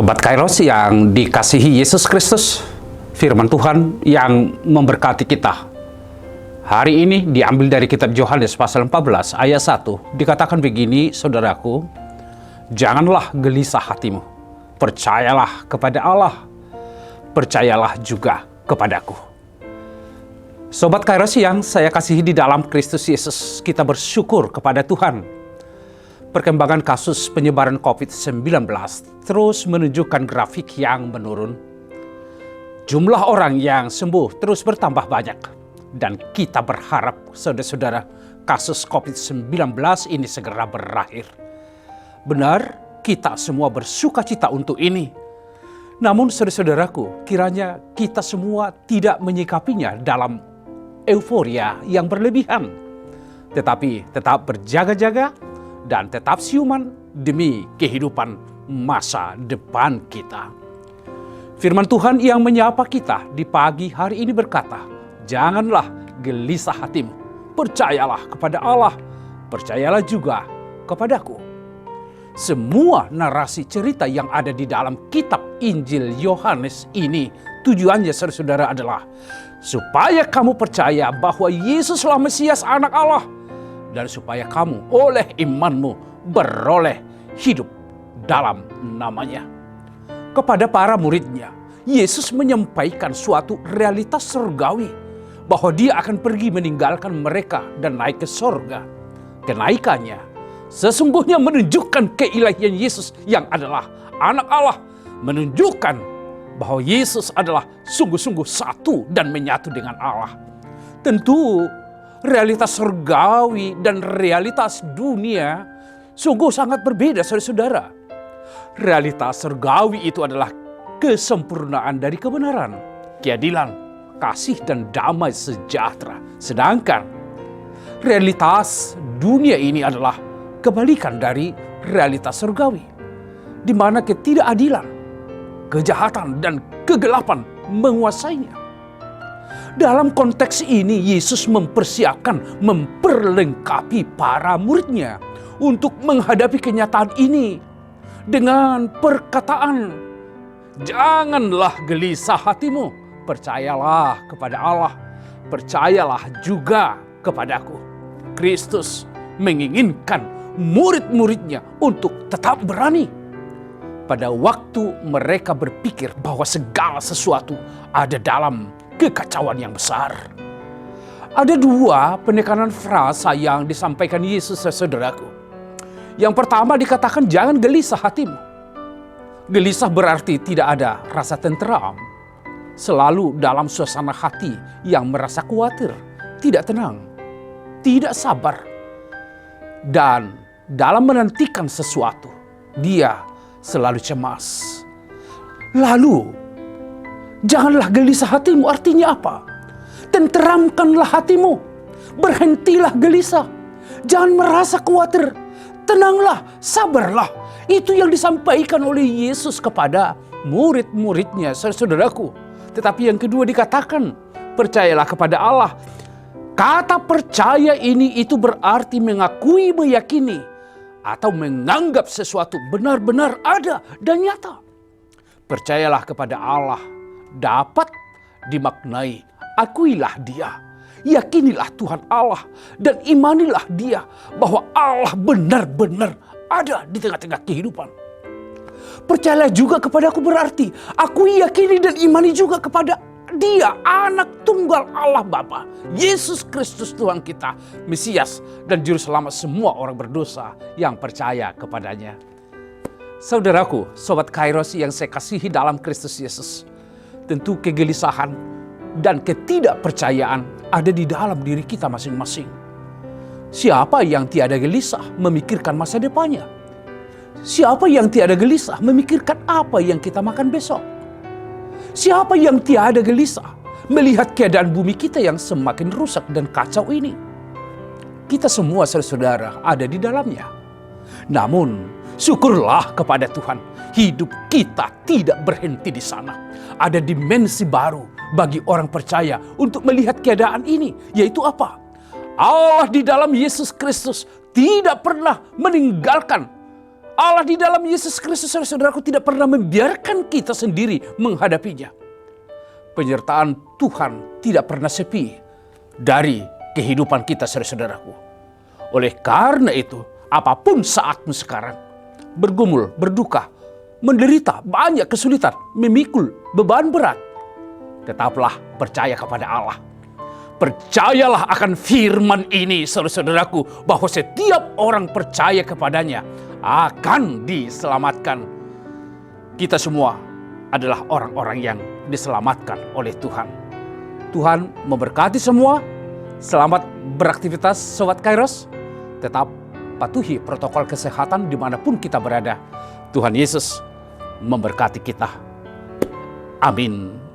Sobat Kairos yang dikasihi Yesus Kristus, firman Tuhan yang memberkati kita. Hari ini diambil dari kitab Yohanes pasal 14 ayat 1, dikatakan begini, saudaraku, janganlah gelisah hatimu, percayalah kepada Allah, percayalah juga kepadaku. Sobat Kairos yang saya kasihi di dalam Kristus Yesus, kita bersyukur kepada Tuhan. Perkembangan kasus penyebaran COVID-19 terus menunjukkan grafik yang menurun. Jumlah orang yang sembuh terus bertambah banyak. Dan kita berharap, saudara-saudara, kasus COVID-19 ini segera berakhir. Benar, kita semua bersuka cita untuk ini. Namun saudara-saudaraku, kiranya kita semua tidak menyikapinya dalam euforia yang berlebihan. Tetapi tetap berjaga-jaga dan tetap siuman demi kehidupan masa depan kita. Firman Tuhan yang menyapa kita di pagi hari ini berkata, janganlah gelisah hatimu, percayalah kepada Allah, percayalah juga kepadaku. Semua narasi cerita yang ada di dalam kitab Injil Yohanes ini tujuannya saudara-saudara adalah supaya kamu percaya bahwa Yesuslah Mesias Anak Allah, dan supaya kamu oleh imanmu beroleh hidup dalam namanya. Kepada para muridnya, Yesus menyampaikan suatu realitas surgawi, bahwa dia akan pergi meninggalkan mereka dan naik ke surga. Kenaikannya sesungguhnya menunjukkan keilahian Yesus yang adalah Anak Allah, menunjukkan bahwa Yesus adalah sungguh-sungguh satu dan menyatu dengan Allah. Tentu realitas surgawi dan realitas dunia sungguh sangat berbeda, saudara-saudara. Realitas surgawi itu adalah kesempurnaan dari kebenaran, keadilan, kasih dan damai sejahtera. Sedangkan realitas dunia ini adalah kebalikan dari realitas surgawi, di mana ketidakadilan, kejahatan dan kegelapan menguasainya. Dalam konteks ini, Yesus mempersiapkan, memperlengkapi para muridnya untuk menghadapi kenyataan ini dengan perkataan, janganlah gelisah hatimu, percayalah kepada Allah, percayalah juga kepadaku. Kristus menginginkan murid-muridnya untuk tetap berani pada waktu mereka berpikir bahwa segala sesuatu ada dalam kekacauan yang besar. Ada dua penekanan frasa yang disampaikan Yesus, saudaraku. Yang pertama dikatakan jangan gelisah hatimu. Gelisah berarti tidak ada rasa tenteram. Selalu dalam suasana hati yang merasa khawatir, tidak tenang, tidak sabar. Dan dalam menantikan sesuatu, dia selalu cemas. Lalu, janganlah gelisah hatimu, artinya apa? Tenteramkanlah hatimu, berhentilah gelisah, jangan merasa khawatir, tenanglah, sabarlah. Itu yang disampaikan oleh Yesus kepada murid-muridnya, saudaraku. Tetapi yang kedua dikatakan, percayalah kepada Allah. Kata percaya ini itu berarti mengakui, meyakini, atau menganggap sesuatu benar-benar ada dan nyata. Percayalah kepada Allah dapat dimaknai, akuilah dia, yakinilah Tuhan Allah, dan imanilah dia bahwa Allah benar-benar ada di tengah-tengah kehidupan. Percayalah juga kepadaku berarti aku yakini dan imani juga kepada dia, anak tunggal Allah Bapa, Yesus Kristus Tuhan kita, Mesias dan Juru Selamat semua orang berdosa yang percaya kepadanya. Saudaraku, Sobat Kairos yang saya kasihi dalam Kristus Yesus, tentu kegelisahan dan ketidakpercayaan ada di dalam diri kita masing-masing. Siapa yang tiada gelisah memikirkan masa depannya? Siapa yang tiada gelisah memikirkan apa yang kita makan besok? Siapa yang tiada gelisah melihat keadaan bumi kita yang semakin rusak dan kacau ini? Kita semua saudara-saudara ada di dalamnya. Namun, syukurlah kepada Tuhan, hidup kita tidak berhenti di sana. Ada dimensi baru bagi orang percaya untuk melihat keadaan ini, yaitu apa? Allah di dalam Yesus Kristus tidak pernah meninggalkan Allah di dalam Yesus Kristus, saudaraku, tidak pernah membiarkan kita sendiri menghadapinya. Penyertaan Tuhan tidak pernah sepi dari kehidupan kita, saudaraku. Oleh karena itu, apapun saatmu sekarang, bergumul, berduka, menderita, banyak kesulitan, memikul beban berat, tetaplah percaya kepada Allah. Percayalah akan firman ini, saudaraku, bahwa setiap orang percaya kepadanya akan diselamatkan. Kita semua adalah orang-orang yang diselamatkan oleh Tuhan. Tuhan memberkati semua. Selamat beraktivitas Sobat Kairos. Tetap patuhi protokol kesehatan dimanapun kita berada. Tuhan Yesus memberkati kita. Amin.